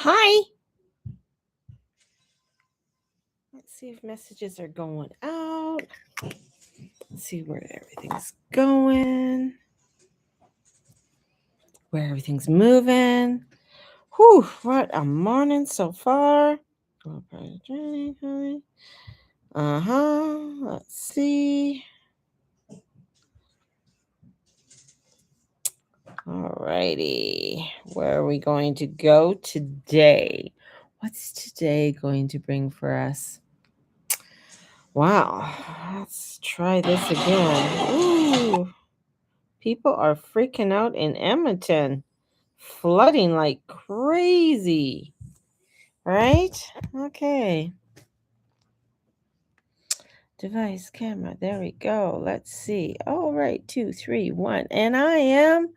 Hi. Let's see if messages are going out. Let's see where everything's going, where everything's moving. Whew, what a morning so far. Let's see. Alrighty. Where are we going to go today? What's today going to bring for us? Wow. Let's try this again. Ooh. People are freaking out in Edmonton, flooding like crazy, right? Okay. Device camera. There we go. Let's see. All right, 2, 3, 1. And I am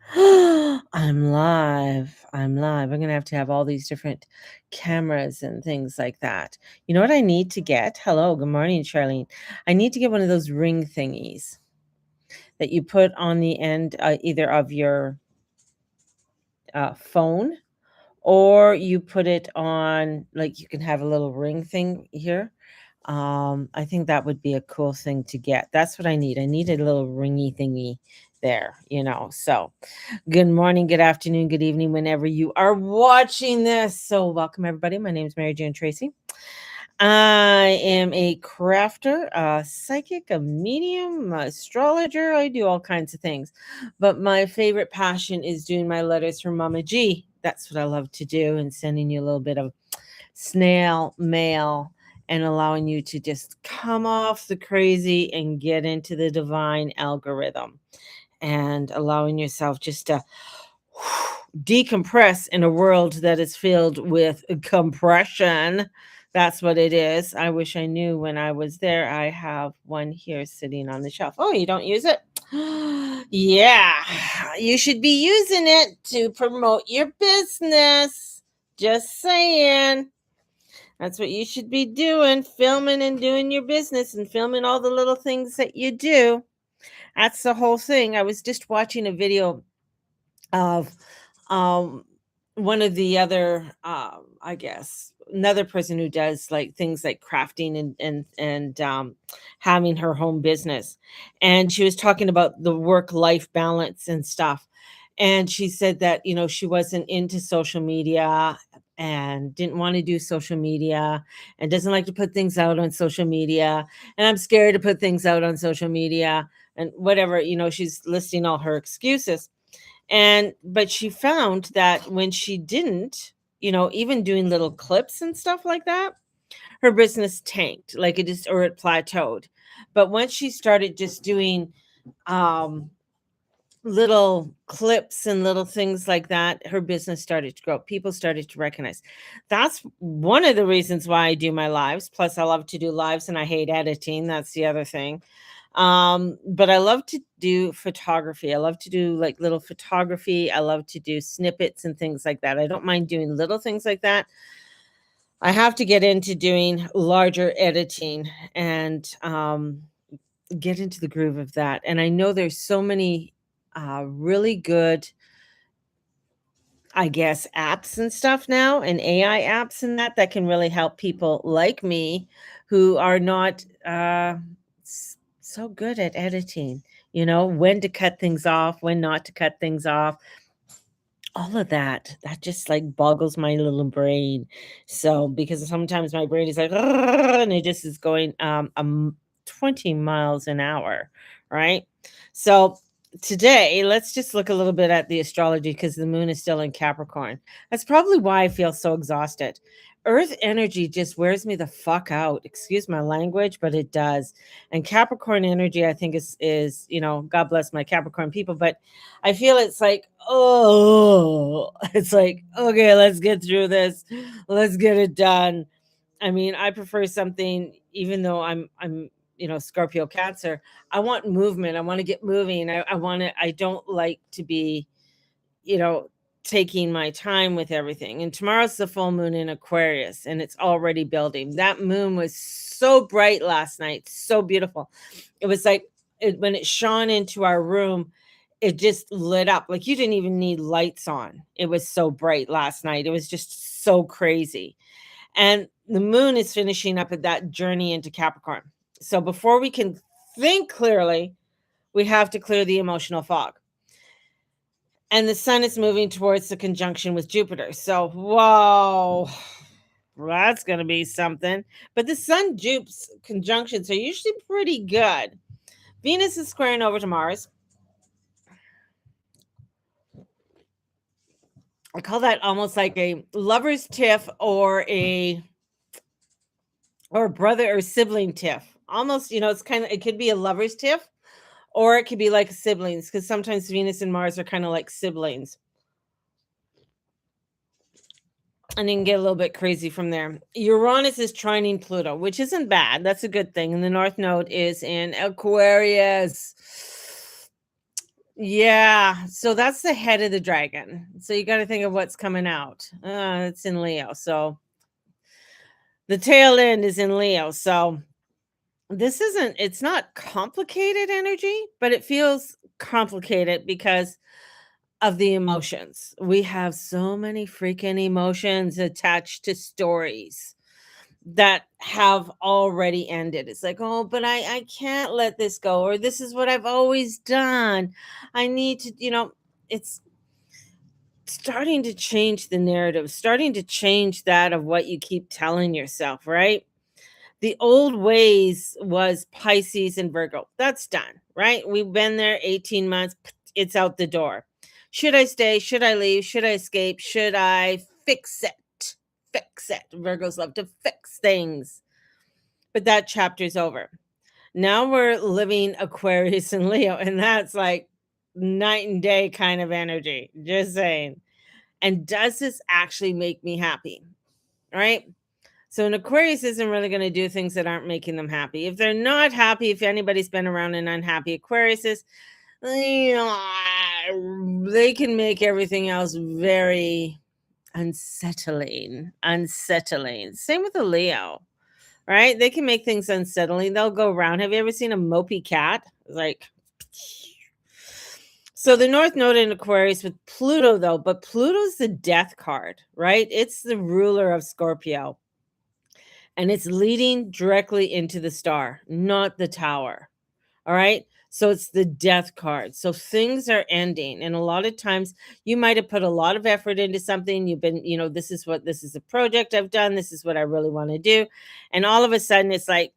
I'm live. I'm live. I'm gonna have to have all these different cameras and things like that. You know what I need to get? Hello, good morning, Charlene. I need to get one of those ring thingies that you put on the end either of your phone, or you put it on, like, you can have a little ring thing here. I think that would be a cool thing to get. That's what I need. I need a little ringy thingy there. So good morning, good afternoon, good evening, whenever you are watching this. So welcome everybody. My name is Mary Jane Tracy. I am a crafter, a psychic, a medium, astrologer. I do all kinds of things. But my favorite passion is doing my letters from Mama G. That's what I love to do, and sending you a little bit of snail mail and allowing you to just come off the crazy and get into the divine algorithm, and allowing yourself just to decompress in a world that is filled with compression. That's what it is. I wish I knew when I was there. I have one here sitting on the shelf. Oh, you don't use it? Yeah, you should be using it to promote your business. Just saying. That's what you should be doing, filming and doing your business and filming all the little things that you do. That's the whole thing. I was just watching a video of um one of the other I guess another person who does like things like crafting and having her home business, and she was talking about the work life balance and stuff. And she said that she wasn't into social media and didn't want to do social media and doesn't like to put things out on social media, and I'm scared to put things out on social media and whatever. She's listing all her excuses. But she found that when she didn't, even doing little clips and stuff like that, her business tanked, like it just, or it plateaued. But once she started just doing um little clips and little things like that, her business started to grow. People started to recognize. That's one of the reasons why I do my lives. Plus, I love to do lives and I hate editing. That's the other thing. But I love to do photography. I love to do like little photography. I love to do snippets and things like that. I don't mind doing little things like that. I have to get into doing larger editing and get into the groove of that. And I know there's so many really good, I guess, apps and stuff now, and AI apps and that can really help people like me who are not so good at editing, when to cut things off, when not to cut things off. All of that just like boggles my little brain. So, because sometimes my brain is like, "Argh," and it just is going 20 miles an hour, right? So, today, let's just look a little bit at the astrology because the moon is still in Capricorn. That's probably why I feel so exhausted. Earth energy just wears me the fuck out. Excuse my language, but it does. And Capricorn energy, I think is, God bless my Capricorn people, but I feel it's like, oh, it's like, okay, let's get through this. Let's get it done. I mean, I prefer something, even though I'm Scorpio Cancer. I want movement. I want to get moving. I want to, I don't like to be, you know, taking my time with everything. And tomorrow's the full moon in Aquarius and it's already building. That moon was so bright last night, so beautiful. It was like when it shone into our room, it just lit up. Like you didn't even need lights on. It was so bright last night. It was just so crazy. And the moon is finishing up at that journey into Capricorn. So before we can think clearly, we have to clear the emotional fog. And the sun is moving towards the conjunction with Jupiter. So, whoa, that's going to be something. But the sun Jupe's conjunctions are usually pretty good. Venus is squaring over to Mars. I call that almost like a lover's tiff or brother or sibling tiff. Almost, it's kind of, it could be a lover's tiff or it could be like siblings, because sometimes Venus and Mars are kind of like siblings. And you can get a little bit crazy from there. Uranus is trining Pluto, which isn't bad. That's a good thing. And the North Node is in Aquarius. Yeah. So that's the head of the dragon. So you got to think of what's coming out. It's in Leo. So the tail end is in Leo. So it's not complicated energy, but it feels complicated because of the emotions. We have so many freaking emotions attached to stories that have already ended. It's like, oh, but I can't let this go, or this is what I've always done. I need to, it's starting to change the narrative, starting to change that of what you keep telling yourself, right? The old ways was Pisces and Virgo. That's done, right? We've been there 18 months. It's out the door. Should I stay? Should I leave? Should I escape? Should I fix it? Fix it. Virgos love to fix things. But that chapter's over. Now we're living Aquarius and Leo, and that's like night and day kind of energy. Just saying. And does this actually make me happy? Right? So an Aquarius isn't really going to do things that aren't making them happy. If they're not happy, if anybody's been around an unhappy Aquarius, they can make everything else very unsettling. Same with a Leo, right? They can make things unsettling. They'll go around. Have you ever seen a mopey cat? Like, so the North Node in Aquarius with Pluto, though, but Pluto's the death card, right? It's the ruler of Scorpio. And it's leading directly into the star, not the tower. All right. So it's the death card. So things are ending. And a lot of times you might have put a lot of effort into something. You've been, this is a project I've done. This is what I really want to do. And all of a sudden it's like,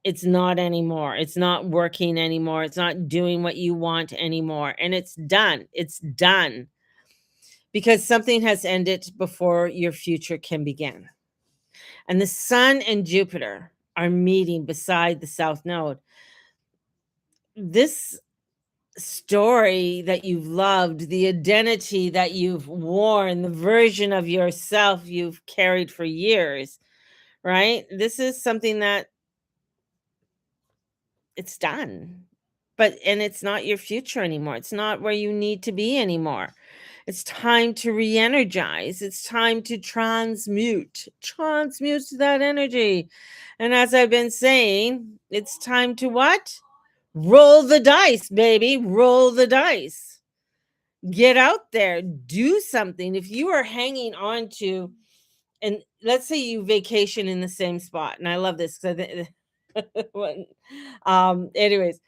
it's not anymore. It's not working anymore. It's not doing what you want anymore. And it's done. It's done because something has ended before your future can begin. And the sun and Jupiter are meeting beside the South Node. This story that you've loved, the identity that you've worn, the version of yourself you've carried for years, right? This is something that it's done. And it's not your future anymore. It's not where you need to be anymore. It's time to re-energize. It's time to transmute that energy. And as I've been saying, it's time to what? Roll the dice, baby. Roll the dice. Get out there. Do something. If you are hanging on to, and let's say you vacation in the same spot. And I love this because anyways,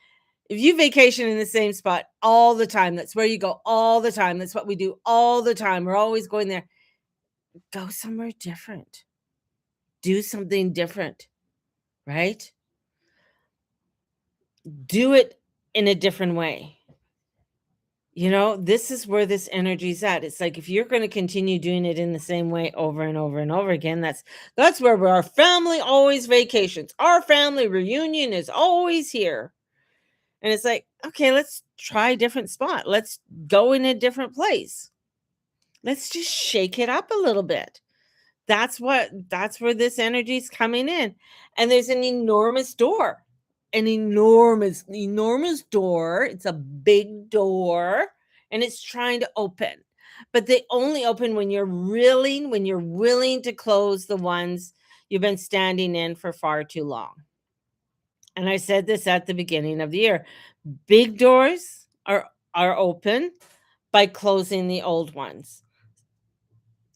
if you vacation in the same spot all the time, that's where you go all the time. That's what we do all the time. We're always going there. Go somewhere different. Do something different, right? Do it in a different way. This is where this energy's at. It's like if you're going to continue doing it in the same way over and over and over again, that's where our family always vacations. Our family reunion is always here. And it's like, okay, let's try a different spot. Let's go in a different place. Let's just shake it up a little bit. That's where this energy is coming in. And there's an enormous door. An enormous door. It's a big door and it's trying to open. But they only open when you're willing to close the ones you've been standing in for far too long. And I said this at the beginning of the year. Big doors are are open by closing the old ones.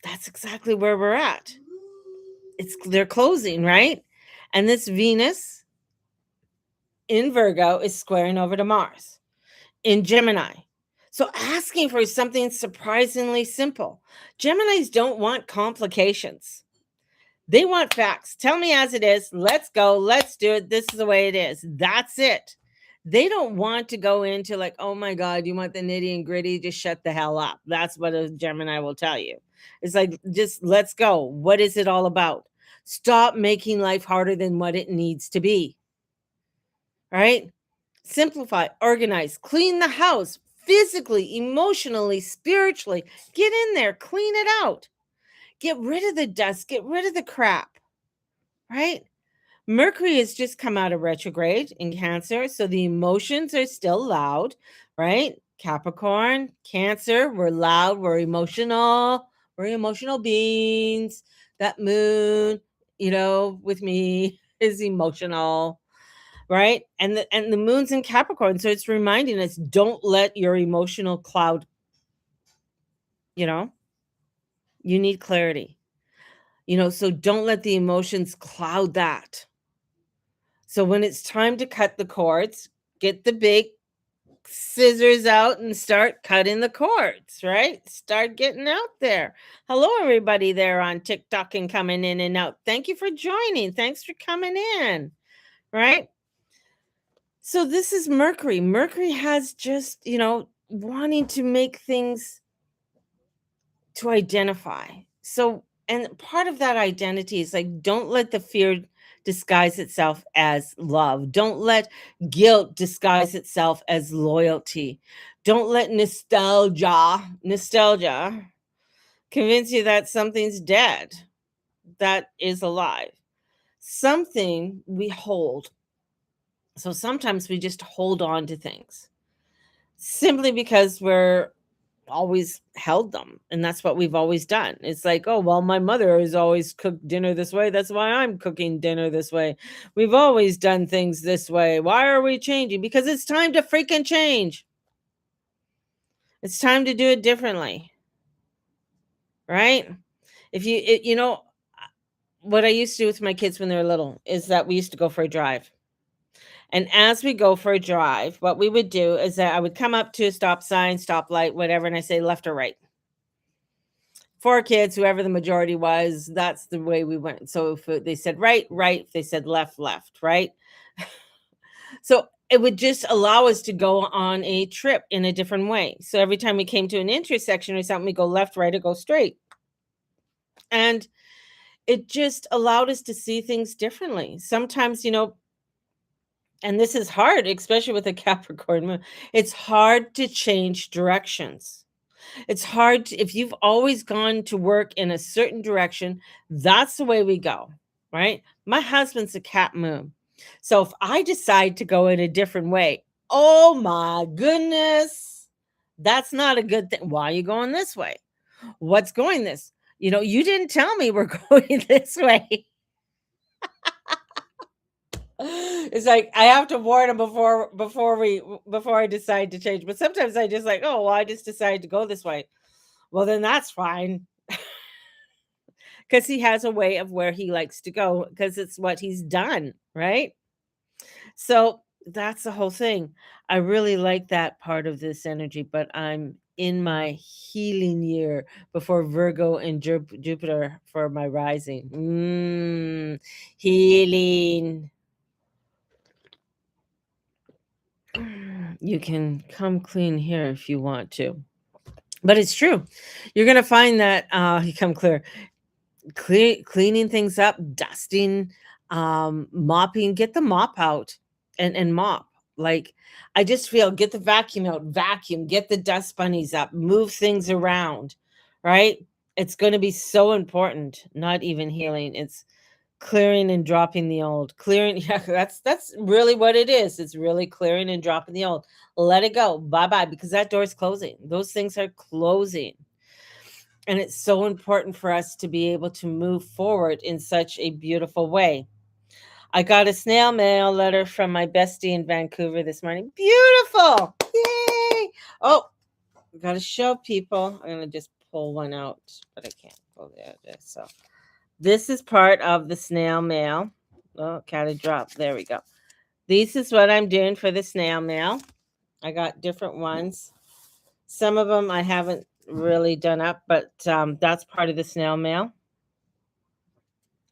That's exactly where we're at. They're closing, right? And this Venus in Virgo is squaring over to Mars in Gemini. So asking for something surprisingly simple. Geminis don't want complications. They want facts. Tell me as it is. Let's go. Let's do it. This is the way it is. That's it. They don't want to go into like, oh my God, you want the nitty and gritty? Just shut the hell up. That's what a Gemini will tell you. It's like, just let's go. What is it all about? Stop making life harder than what it needs to be. Right? Simplify, organize, clean the house physically, emotionally, spiritually. Get in there, clean it out. Get rid of the dust, get rid of the crap. Right? Mercury has just come out of retrograde in Cancer, so the emotions are still loud, right? Capricorn, Cancer, we're loud, we're emotional beings. That moon, with me is emotional, right? And the moon's in Capricorn, so it's reminding us don't let your emotional cloud, you know, you need clarity. So don't let the emotions cloud that. So when it's time to cut the cords, get the big scissors out and start cutting the cords, right? Start getting out there. Hello, everybody there on TikTok and coming in and out. Thank you for joining. Thanks for coming in, right? So this is Mercury. Mercury has just, wanting to make things to identify. So, and part of that identity is like, don't let the fear disguise itself as love. Don't let guilt disguise itself as loyalty. Don't let nostalgia convince you that something's dead that is alive. Something we hold. So sometimes we just hold on to things simply because we're always held them, and that's what we've always done. It's like, oh well, my mother has always cooked dinner this way, that's why I'm cooking dinner this way. We've always done things this way, why are we changing? Because it's time to freaking change. It's time to do it differently, right? If what I used to do with my kids when they were little is that we used to go for a drive. And as we go for a drive, what we would do is that I would come up to a stop sign, stoplight, whatever, and I say left or right. 4 kids, whoever the majority was, that's the way we went. So if they said right, right. If they said left, left, right. So it would just allow us to go on a trip in a different way. So every time we came to an intersection or something, we go left, right, or go straight. And it just allowed us to see things differently. Sometimes, and this is hard, especially with a Capricorn moon, it's hard to change directions. It's hard if you've always gone to work in a certain direction, that's the way we go, right? My husband's a Cap moon. So if I decide to go in a different way, oh my goodness, that's not a good thing. Why are you going this way? What's going this? You didn't tell me we're going this way. It's like I have to warn him before I decide to change. But sometimes I just like, oh well, I just decided to go this way. Well, then that's fine. Because he has a way of where he likes to go because it's what he's done, right? So that's the whole thing. I really like that part of this energy, but I'm in my healing year before Virgo and Jupiter for my rising. Healing. You can come clean here if you want to. But it's true. You're going to find that you come cleaning things up, dusting, mopping, get the mop out and mop. Like I just feel get the vacuum out, vacuum, get the dust bunnies up, move things around, right? It's going to be so important, not even healing. It's clearing and dropping the old. Clearing, yeah, that's really what it is. It's really clearing and dropping the old. Let it go. Bye-bye, because that door's closing. Those things are closing. And it's so important for us to be able to move forward in such a beautiful way. I got a snail mail letter from my bestie in Vancouver this morning. Beautiful. Yay! Oh, got to show people. I'm going to just pull one out, but I can't pull the other. So this is part of the snail mail. Oh, kind of dropped. There we go. This is what I'm doing for the snail mail. I got different ones. Some of them I haven't really done up, but that's part of the snail mail.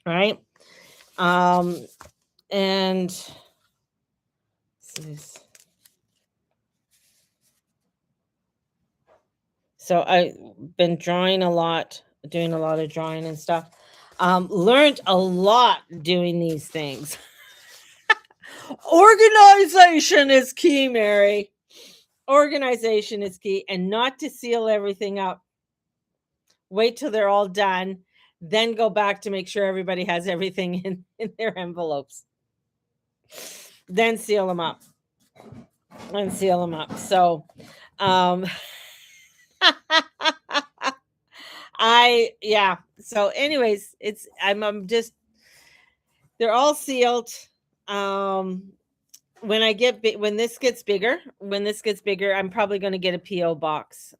Right? And so I've been drawing a lot, doing a lot of drawing and stuff. Learned a lot doing these things. Organization is key, Mary. Organization is key, and not to seal everything up. Wait till they're all done, then go back to make sure everybody has everything in their envelopes. Then seal them up. And seal them up. So, So anyways, I'm just, they're all sealed. When this gets bigger, I'm probably going to get a PO box.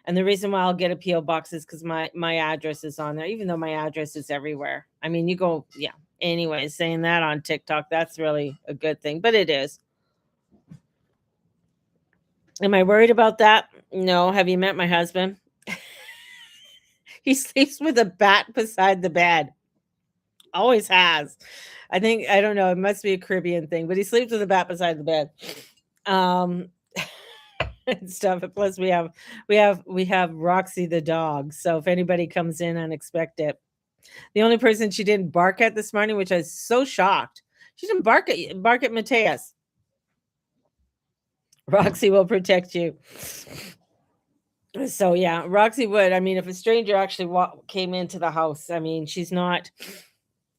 And the reason why I'll get a PO box is because my address is on there, even though my address is everywhere. I mean, you go, yeah. Anyway, saying that on TikTok, that's really a good thing, but it is. Am I worried about that? No. Have you met my husband? He sleeps with a bat beside the bed. Always has. I don't know. It must be a Caribbean thing, but he sleeps with a bat beside the bed. And stuff. Plus we have Roxy the dog. So if anybody comes in unexpected, the only person she didn't bark at this morning, which I was so shocked, she didn't bark at Mateus. Roxy will protect you. So yeah, Roxy would. I mean, if a stranger actually came into the house, I mean, she's not.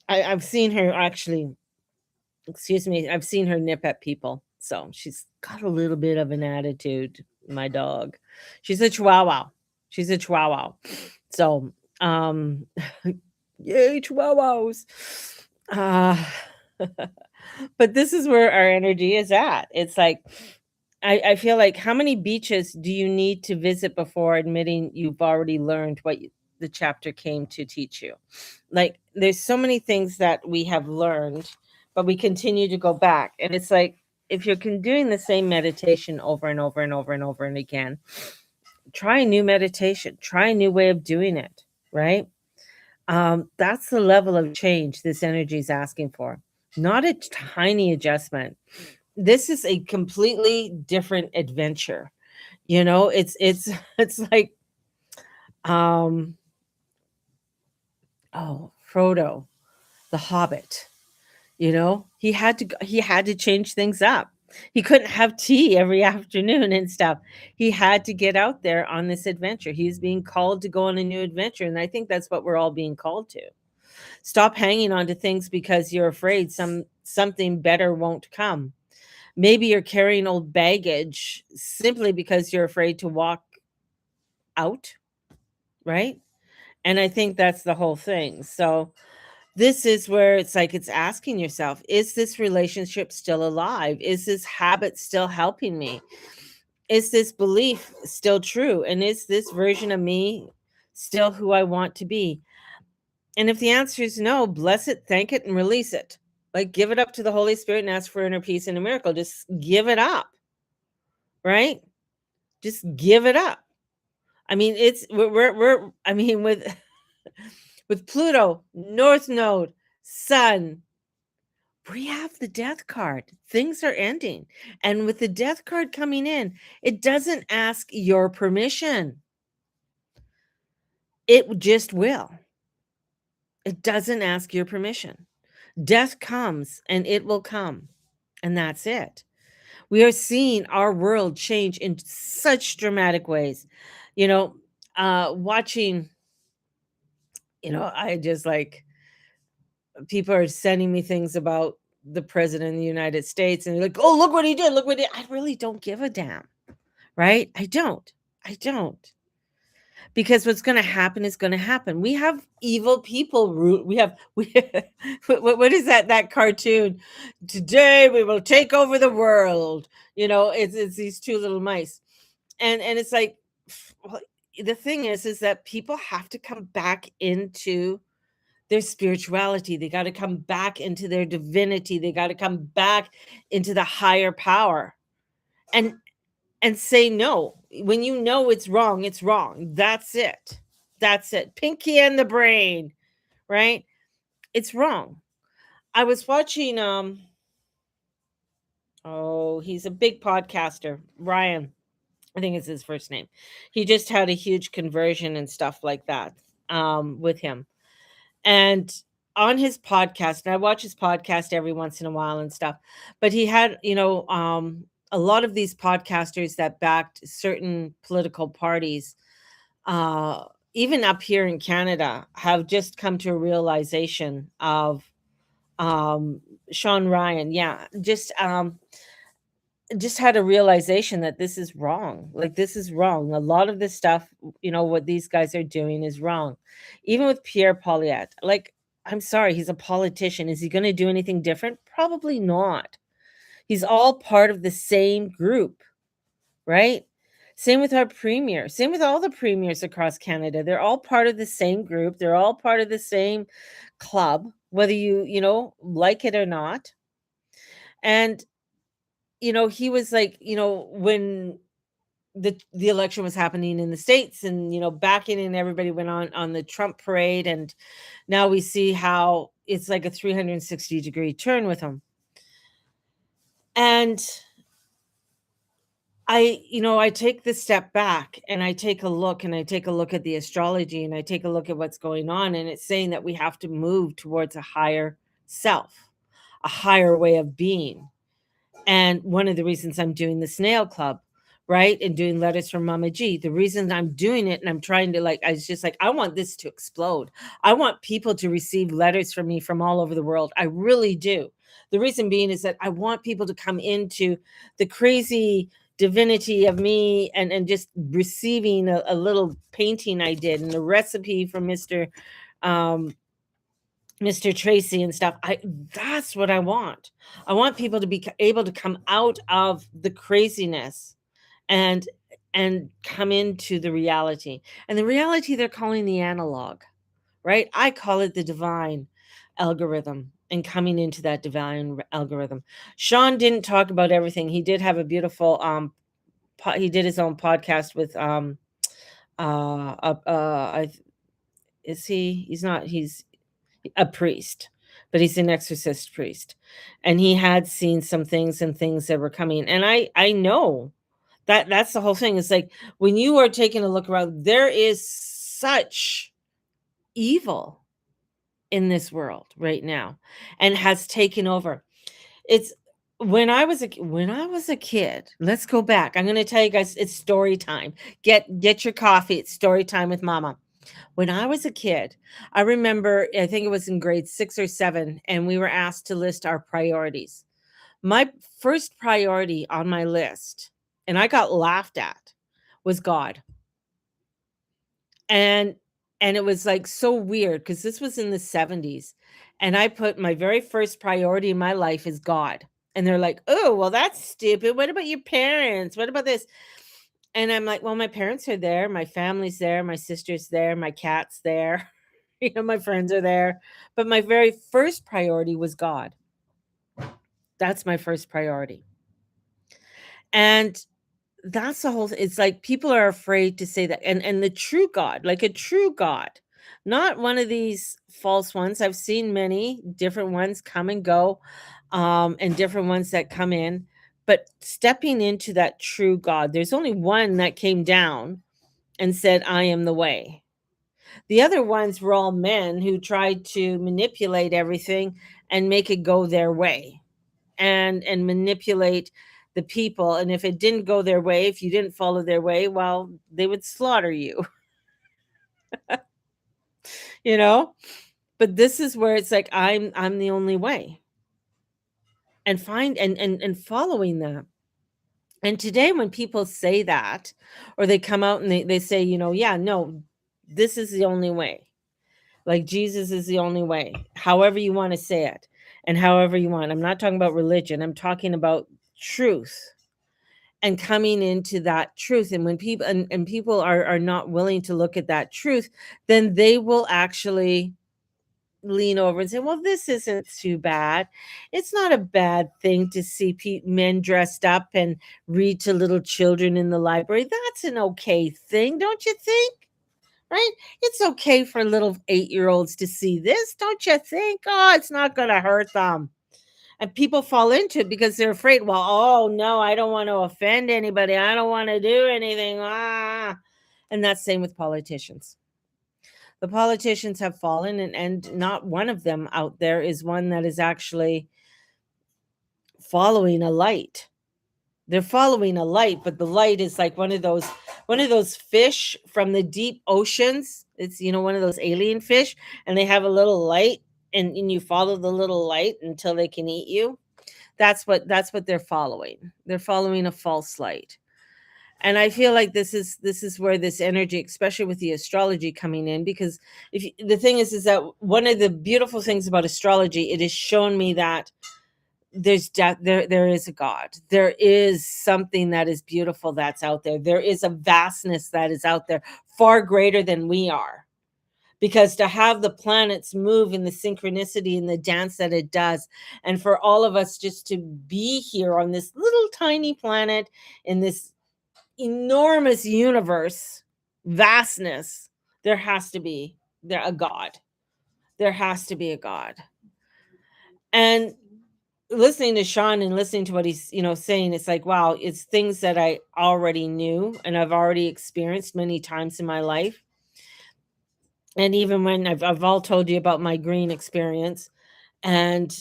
I've seen her actually. Excuse me. I've seen her nip at people, so she's got a little bit of an attitude. My dog, she's a Chihuahua. So, yay Chihuahuas. But this is where our energy is at. It's like, I feel like, how many beaches do you need to visit before admitting you've already learned what the chapter came to teach you? Like, there's so many things that we have learned, but we continue to go back. And it's like, if you're doing the same meditation over and over and over and over and again, try a new meditation, try a new way of doing it, right? That's the level of change this energy is asking for, not a tiny adjustment. This is a completely different adventure. It's like, Frodo, the Hobbit. He had to change things up. He couldn't have tea every afternoon and stuff. He had to get out there on this adventure. He's being called to go on a new adventure, and I think that's what we're all being called to. Stop hanging on to things because you're afraid something better won't come. Maybe you're carrying old baggage simply because you're afraid to walk out, right? And I think that's the whole thing. So this is where it's like, it's asking yourself, is this relationship still alive? Is this habit still helping me? Is this belief still true? And is this version of me still who I want to be? And if the answer is no, bless it, thank it, and release it. Like, give it up to the Holy Spirit and ask for inner peace and a miracle. Just give it up, right? Just give it up. I mean, with with Pluto, North Node, Sun, we have the death card. Things are ending. And with the death card coming in, it doesn't ask your permission. It just will. It doesn't ask your permission. Death comes and it will come. And that's it. We are seeing our world change in such dramatic ways. Watching, I just like, people are sending me things about the president of the United States, and they're like, oh, look what he did. I really don't give a damn. Right? I don't. because what's going to happen is going to happen. We have evil people. We what is that cartoon? Today we will take over the world. It's these two little mice, and it's like, well, the thing is that people have to come back into their spirituality. They got to come back into their divinity. They got to come back into the higher power, and say no. When you know it's wrong, it's wrong. That's it. That's it. Pinky and the brain, right? It's wrong. I was watching oh, he's a big podcaster, Ryan. I think it's his first name. He just had a huge conversion and stuff like that with him. And on his podcast, and I watch his podcast every once in a while and stuff, but he had, a lot of these podcasters that backed certain political parties, uh, even up here in Canada, have just come to a realization of um, Sean Ryan. Yeah, just had a realization that this is wrong. Like, this is wrong. A lot of this stuff, what these guys are doing is wrong. Even with Pierre Poilievre, like, I'm sorry, he's a politician. Is he going to do anything different? Probably not. He's all part of the same group, right? Same with our premier. Same with all the premiers across Canada. They're all part of the same group. They're all part of the same club, whether like it or not. And he was like, when the election was happening in the States, and backing, and everybody went on the Trump parade, and now we see how it's like a 360-degree turn with him. And I take this step back, and I take a look at the astrology, and I take a look at what's going on, and it's saying that we have to move towards a higher self, a higher way of being. And one of the reasons I'm doing the Snail Club, right? And doing Letters from Mama G. The reason I'm doing it, and I'm trying to, like, I was just like, I want this to explode. I want people to receive letters from me from all over the world. I really do. The reason being is that I want people to come into the crazy divinity of me, and just receiving a little painting I did, and a recipe from um, Mr. Tracy and stuff. That's what I want. I want people to be able to come out of the craziness, and come into the reality. And the reality they're calling the analog, right? I call it the divine algorithm, and coming into that divine algorithm. Sean didn't talk about everything. He did have a beautiful he did his own podcast with I is he's not he's a priest, but he's an exorcist priest, and he had seen some things and things that were coming. And I know that that's the whole thing. It's like, when you are taking a look around, there is such evil in this world right now, and has taken over. It's when I was a kid. Let's go back. I'm going to tell you guys, it's story time. Get your coffee. It's story time with Mama. When I was a kid, I remember, I think it was in grade 6 or 7, and we were asked to list our priorities. My first priority on my list, and I got laughed at, was God. And it was, like, so weird, because this was in the 70s, and I put my very first priority in my life is God. And they're like, "Oh, well, that's stupid. What about your parents? What about this?" And I'm like, "Well, my parents are there, my family's there, my sister's there, my cat's there, my friends are there." But my very first priority was God. That's my first priority. And that's the whole it's like, people are afraid to say that. And the true God, like a true God, not one of these false ones. I've seen many different ones come and go, and different ones that come in. But stepping into that true God, there's only one that came down and said, "I am the way." The other ones were all men who tried to manipulate everything and make it go their way, and manipulate the people. And if it didn't go their way, if you didn't follow their way, well, they would slaughter you, you know? But this is where it's like, I'm the only way. And find and following that. And today, when people say that, or they come out and they say, yeah, no, this is the only way. Like Jesus is the only way, however you want to say it, and however you want. I'm not talking about religion, I'm talking about truth and coming into that truth. And when people and people are not willing to look at that truth, then they will actually lean over and say, well, this isn't too bad. It's not a bad thing to see men dressed up and read to little children in the library. That's an okay thing, don't you think? Right? It's okay for little 8-year-olds to see this, don't you think? Oh, it's not going to hurt them. And people fall into it because they're afraid. Well, oh no, I don't want to offend anybody. I don't want to do anything. And that's same with politicians. The politicians have fallen, and not one of them out there is one that is actually following a light. They're following a light, but the light is like one of those fish from the deep oceans. It's one of those alien fish, and they have a little light, and you follow the little light until they can eat you. That's what they're following. They're following a false light. And I feel like this is where this energy, especially with the astrology coming in, because the thing is that one of the beautiful things about astrology, it has shown me that there is a God. There is something that is beautiful that's out there. There is a vastness that is out there, far greater than we are. Because to have the planets move in the synchronicity and the dance that it does, and for all of us just to be here on this little tiny planet in this enormous universe, vastness, there has to be a God. There has to be a God. And listening to Sean and listening to what he's saying, it's like, wow, it's things that I already knew and I've already experienced many times in my life. And even when I've all told you about my green experience, and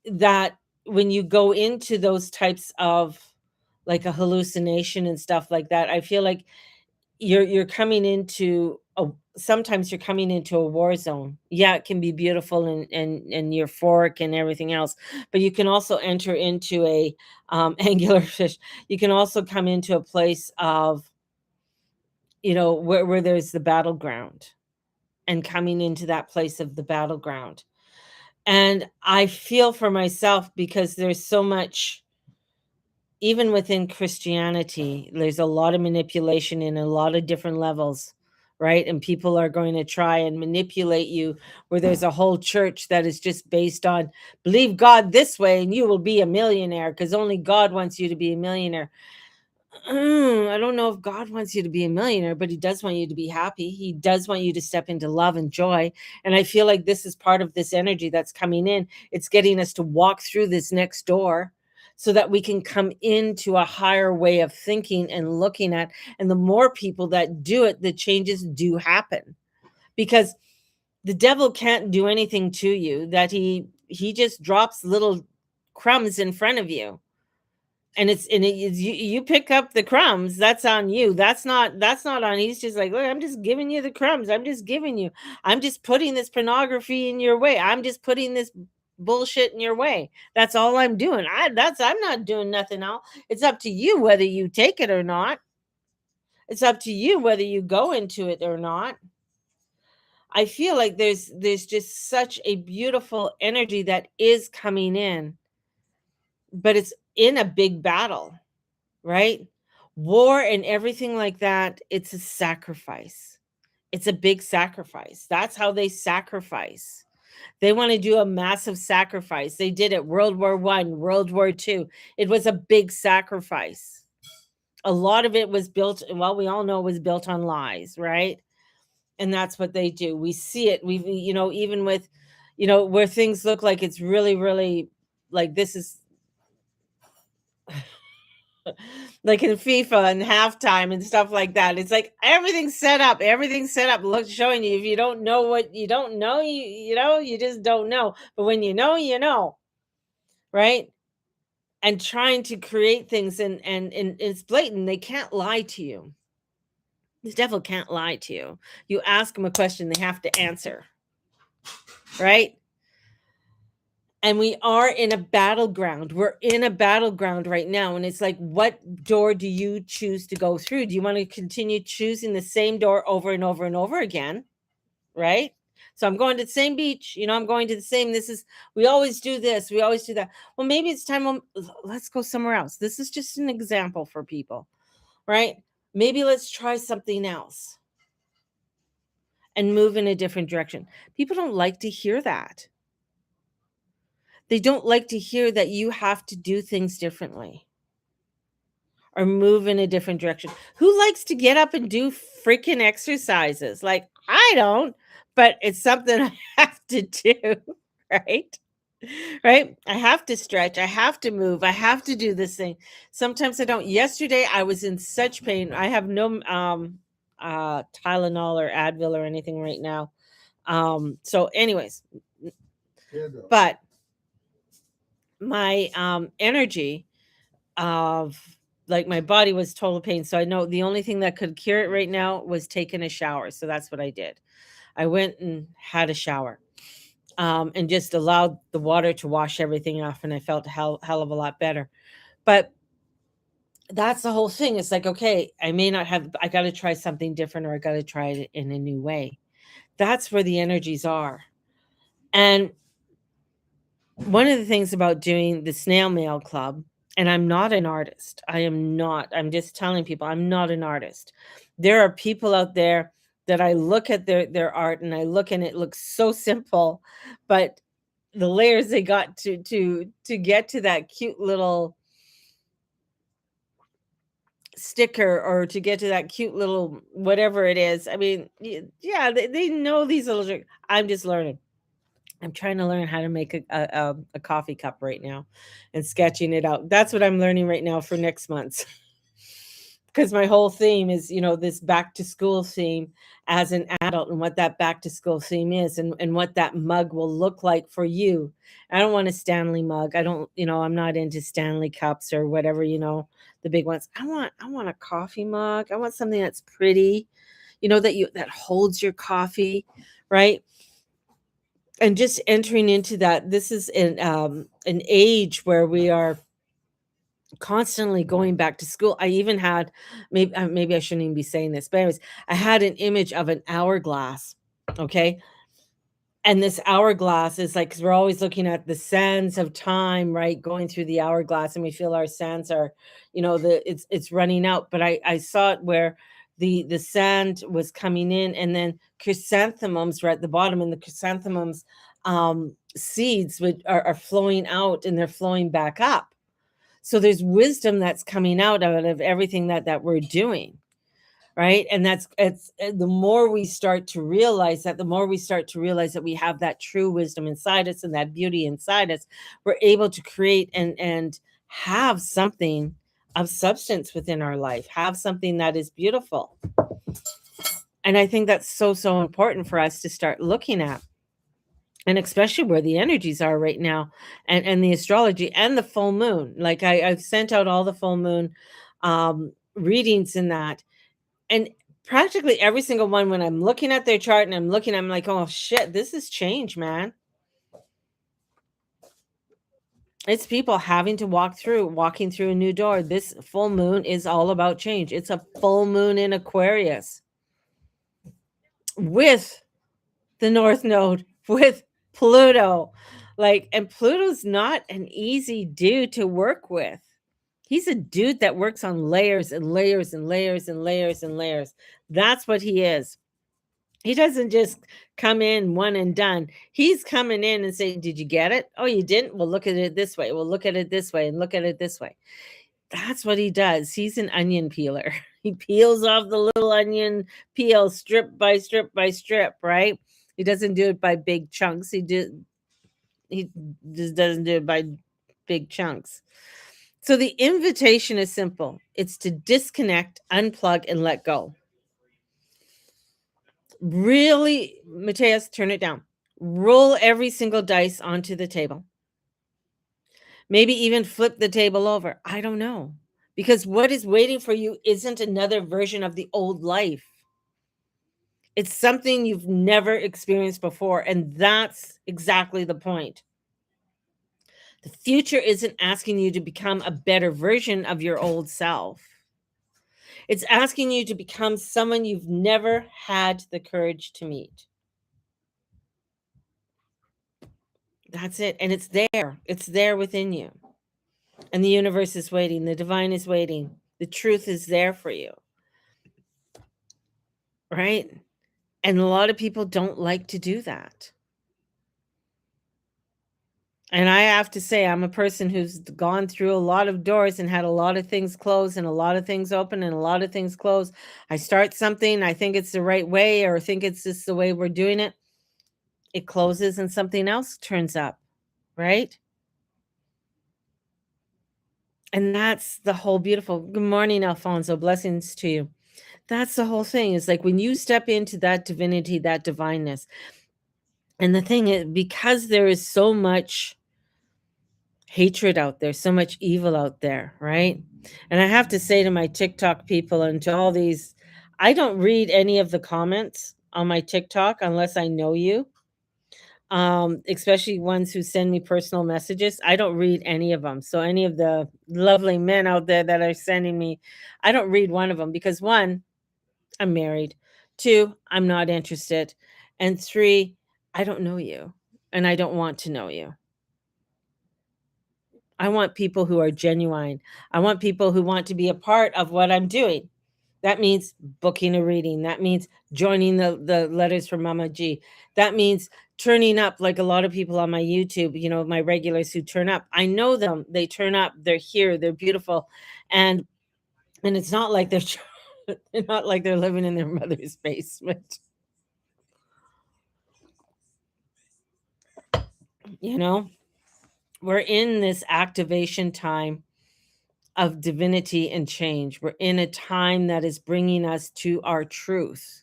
that when you go into those types of like a hallucination and stuff like that, I feel like you're coming into sometimes you're coming into a war zone. Yeah, it can be beautiful and euphoric and everything else, but you can also enter into a angular fish. You can also come into a place of where there's the battleground, and coming into that place of the battleground. And I feel for myself because there's so much, even within Christianity, there's a lot of manipulation in a lot of different levels, right? And people are going to try and manipulate you, where there's a whole church that is just based on believe God this way and you will be a millionaire because only God wants you to be a millionaire. I don't know if God wants you to be a millionaire, but he does want you to be happy. He does want you to step into love and joy. And I feel like this is part of this energy that's coming in. It's getting us to walk through this next door so that we can come into a higher way of thinking and looking at. And the more people that do it, the changes do happen, because the devil can't do anything to you. That he just drops little crumbs in front of you, and you pick up the crumbs. That's on you. That's not on. He's just like, look, I'm just giving you the crumbs. I'm just putting this pornography in your way. I'm just putting this bullshit in your way. That's all I'm doing. I'm not doing nothing else. It's up to you whether you take it or not. It's up to you whether you go into it or not. I feel like there's just such a beautiful energy that is coming in, but it's in a big battle, right? War and everything like that, it's a sacrifice. It's a big sacrifice. That's how they sacrifice. They want to do a massive sacrifice. They did it World War One, World War Two. It was a big sacrifice. A lot of it was built, well, we all know it was built on lies, right? And that's what they do. We see it. Even with, where things look like it's really, really like this is like in FIFA and halftime and stuff like that. It's like everything's set up. Everything's set up. Look, showing you if you don't know what you don't know, you just don't know. But when you know, right? And trying to create things and it's blatant. They can't lie to you. The devil can't lie to you. You ask them a question, they have to answer. Right? And we are in a battleground. We're in a battleground right now. And it's like, what door do you choose to go through? Do you want to continue choosing the same door over and over and over again? Right? So I'm going to the same beach. I'm going to the same. We always do this. We always do that. Well, maybe it's time. Let's go somewhere else. This is just an example for people, right? Maybe let's try something else and move in a different direction. People don't like to hear that. They don't like to hear that you have to do things differently or move in a different direction. Who likes to get up and do freaking exercises? Like, I don't, but it's something I have to do, right? Right? I have to stretch. I have to move. I have to do this thing. Sometimes I don't. Yesterday, I was in such pain. I have no Tylenol or Advil or anything right now. So, anyways, but my energy of like my body was total pain. So I know the only thing that could cure it right now was taking a shower. So that's what I did. I went and had a shower and just allowed the water to wash everything off. And I felt hell of a lot better. But that's the whole thing. It's like, okay, I got to try something different or I got to try it in a new way. That's where the energies are. And one of the things about doing the snail mail club, and I'm not an artist. I am not. I'm just telling people I'm not an artist. There are people out there that I look at their art and I look and it looks so simple, but the layers they got to get to that cute little sticker or to get to that cute little whatever it is. I mean, yeah, they know these little tricks. I'm just learning. I'm trying to learn how to make a coffee cup right now and sketching it out. That's what I'm learning right now for next month. Because my whole theme is, this back to school theme as an adult and what that back to school theme is and what that mug will look like for you. I don't want a Stanley mug. I don't, I'm not into Stanley cups or whatever, the big ones. I want a coffee mug. I want something that's pretty, that holds your coffee, right? And just entering into that, this is an age where we are constantly going back to school. I even had maybe I shouldn't even be saying this, but anyways, I had an image of an hourglass. Okay. And this hourglass is like, because we're always looking at the sands of time, right? Going through the hourglass, and we feel our sands are, it's running out. But I saw it where the sand was coming in, and then chrysanthemums were at the bottom, and the chrysanthemums seeds are flowing out and they're flowing back up. So there's wisdom that's coming out of everything that we're doing, right? And it's the more we start to realize that, the more we start to realize that we have that true wisdom inside us and that beauty inside us, we're able to create and have something of substance within our life, have something that is beautiful. And I think that's so important for us to start looking at, and especially where the energies are right now, and the astrology and the full moon. Like I've sent out all the full moon readings in that, and practically every single one, when I'm looking at their chart and I'm like, oh shit, this is change, man. It's people having to walking through a new door. This full moon is all about change. It's a full moon in Aquarius with the North Node, with Pluto. And Pluto's not an easy dude to work with. He's a dude that works on layers and layers and layers and layers and layers. That's what he is. He doesn't just come in one and done. He's coming in and saying, did you get it? Oh, you didn't? Well, look at it this way. We'll look at it this way and look at it this way. That's what he does. He's an onion peeler. He peels off the little onion peel strip by strip by strip, right? He doesn't do it by big chunks. He just doesn't do it by big chunks. So the invitation is simple. It's to disconnect, unplug, and let go. Really, Mateus, turn it down. Roll every single dice onto the table. Maybe even flip the table over. I don't know. Because what is waiting for you isn't another version of the old life. It's something you've never experienced before. And that's exactly the point. The future isn't asking you to become a better version of your old self. It's asking you to become someone you've never had the courage to meet. That's it. And it's there. It's there within you. And the universe is waiting. The divine is waiting. The truth is there for you. Right? And a lot of people don't like to do that. And I have to say, I'm a person who's gone through a lot of doors and had a lot of things close and a lot of things open and a lot of things close. I start something, I think it's the right way or think it's just the way we're doing it. It closes and something else turns up, right? And that's the whole beautiful good morning, Alfonso. Blessings to you. That's the whole thing. Is like when you step into that divinity, that divineness. And the thing is, because there is so much hatred out there, so much evil out there, right? And I have to say to my TikTok people and to all these, I don't read any of the comments on my TikTok unless I know you. Especially ones who send me personal messages. I don't read any of them. So any of the lovely men out there that are sending me, I don't read one of them because one, I'm married. Two, I'm not interested. And three, I don't know you and I don't want to know you. I want people who are genuine. I want people who want to be a part of what I'm doing. That means booking a reading. That means joining the Letters from Mama G. That means turning up like a lot of people on my YouTube, my regulars who turn up. I know them. They turn up. They're here. They're beautiful. And it's not like they're not like they're living in their mother's basement. We're in this activation time of divinity and change. We're in a time that is bringing us to our truth.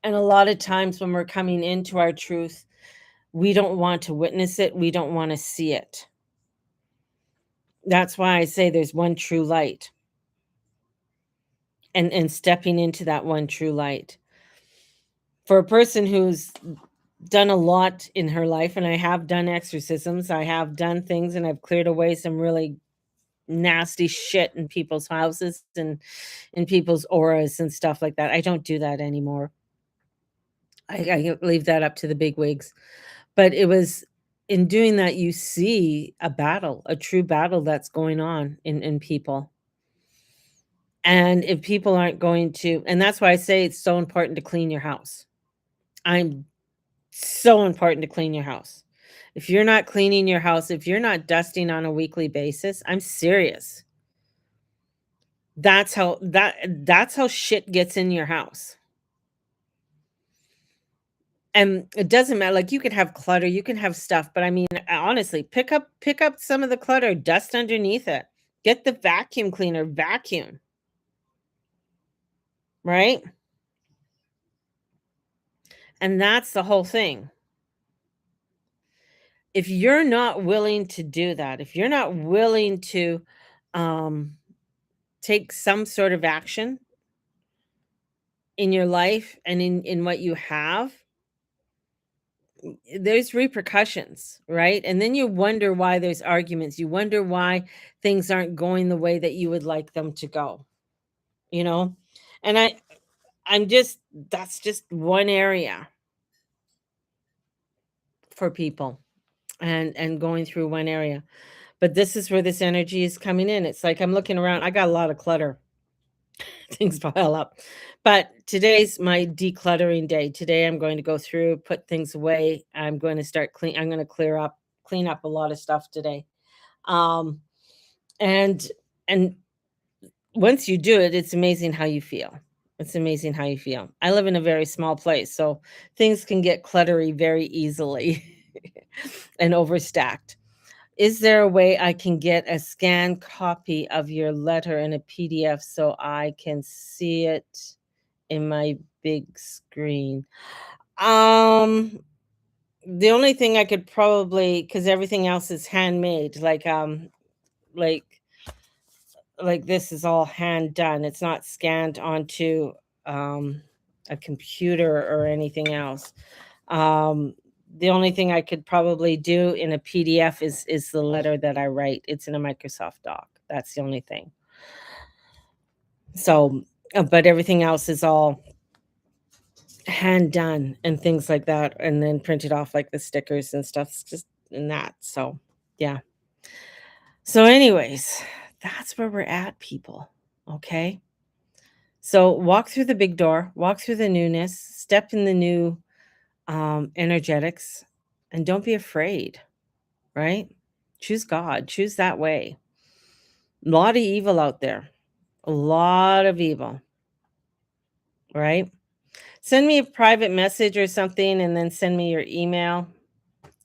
And a lot of times when we're coming into our truth, we don't want to witness it. We don't want to see it. That's why I say there's one true light. And stepping into that one true light. For a person who's done a lot in her life, and I have done exorcisms, I have done things, and I've cleared away some really nasty shit in people's houses and in people's auras and stuff like that. I don't do that anymore. I leave that up to the big wigs. But it was in doing that, you see a battle, a true battle that's going on in people. And if people aren't going to, and that's why I say it's so important to clean your house. I'm so important to clean your house. If you're not cleaning your house, if you're not dusting on a weekly basis, I'm serious. That's how shit gets in your house. And it doesn't matter, like, you could have clutter, you can have stuff, but I mean, honestly, pick up some of the clutter, dust underneath it. Get the vacuum cleaner, vacuum. Right? And that's the whole thing. If you're not willing to do that, if you're not willing to take some sort of action in your life and in what you have, there's repercussions, right? And then you wonder why there's arguments. You wonder why things aren't going the way that you would like them to go, you know? And that's just one area for people and going through one area. But this is where this energy is coming in. It's like I'm looking around. I got a lot of clutter. Things pile up. But today's my decluttering day. Today I'm going to go through, put things away. I'm going to start I'm going to clean up a lot of stuff today. Um and and once you do it, it's amazing how you feel. It's amazing how you feel. I live in a very small place, so things can get cluttery very easily and overstacked. Is there a way I can get a scanned copy of your letter in a PDF so I can see it in my big screen? The only thing I could probably, because everything else is handmade, like this is all hand done. It's not scanned onto a computer or anything else. Um, The only thing I could probably do in a PDF is the letter that I write. It's in a Microsoft Doc. That's the only thing. So, but everything else is all hand done and things like that, and then printed off like the stickers and stuff, just in that. So, yeah. So, anyways, that's where we're at, people. Okay. So, walk through the big door, walk through the newness, step in the new energetics, and don't be afraid, right? Choose God, choose that way. A lot of evil out there, a lot of evil, right? Send me a private message or something and then send me your email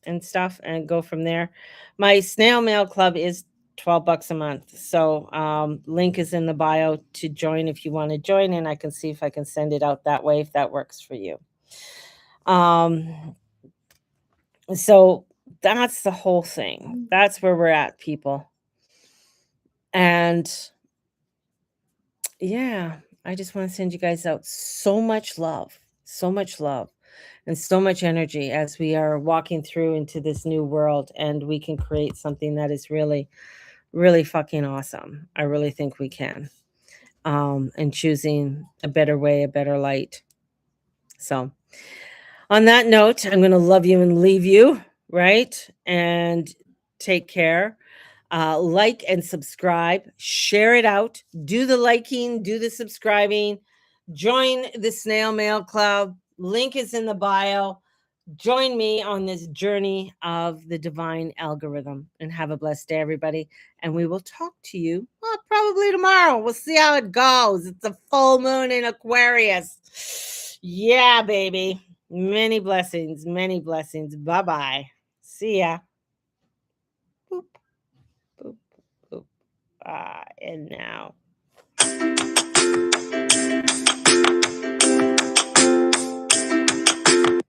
and stuff and go from there. My snail mail club is 12 bucks a month. So, link is in the bio to join if you want to join, and I can see if I can send it out that way if that works for you. So that's the whole thing. That's where we're at, people. And yeah, I just want to send you guys out so much love, and so much energy as we are walking through into this new world, and we can create something that is really, really fucking awesome. I really think we can. And choosing a better way, a better light. So, on that note, I'm going to love you and leave you, right? And take care. Like and subscribe, share it out, do the liking, do the subscribing, join the Snail Mail Club. Link is in the bio. Join me on this journey of the divine algorithm, and have a blessed day, everybody. And we will talk to you probably tomorrow. We'll see how it goes. It's a full moon in Aquarius. Yeah, baby. Many blessings, many blessings. Bye bye. See ya. Boop, boop, boop. And now.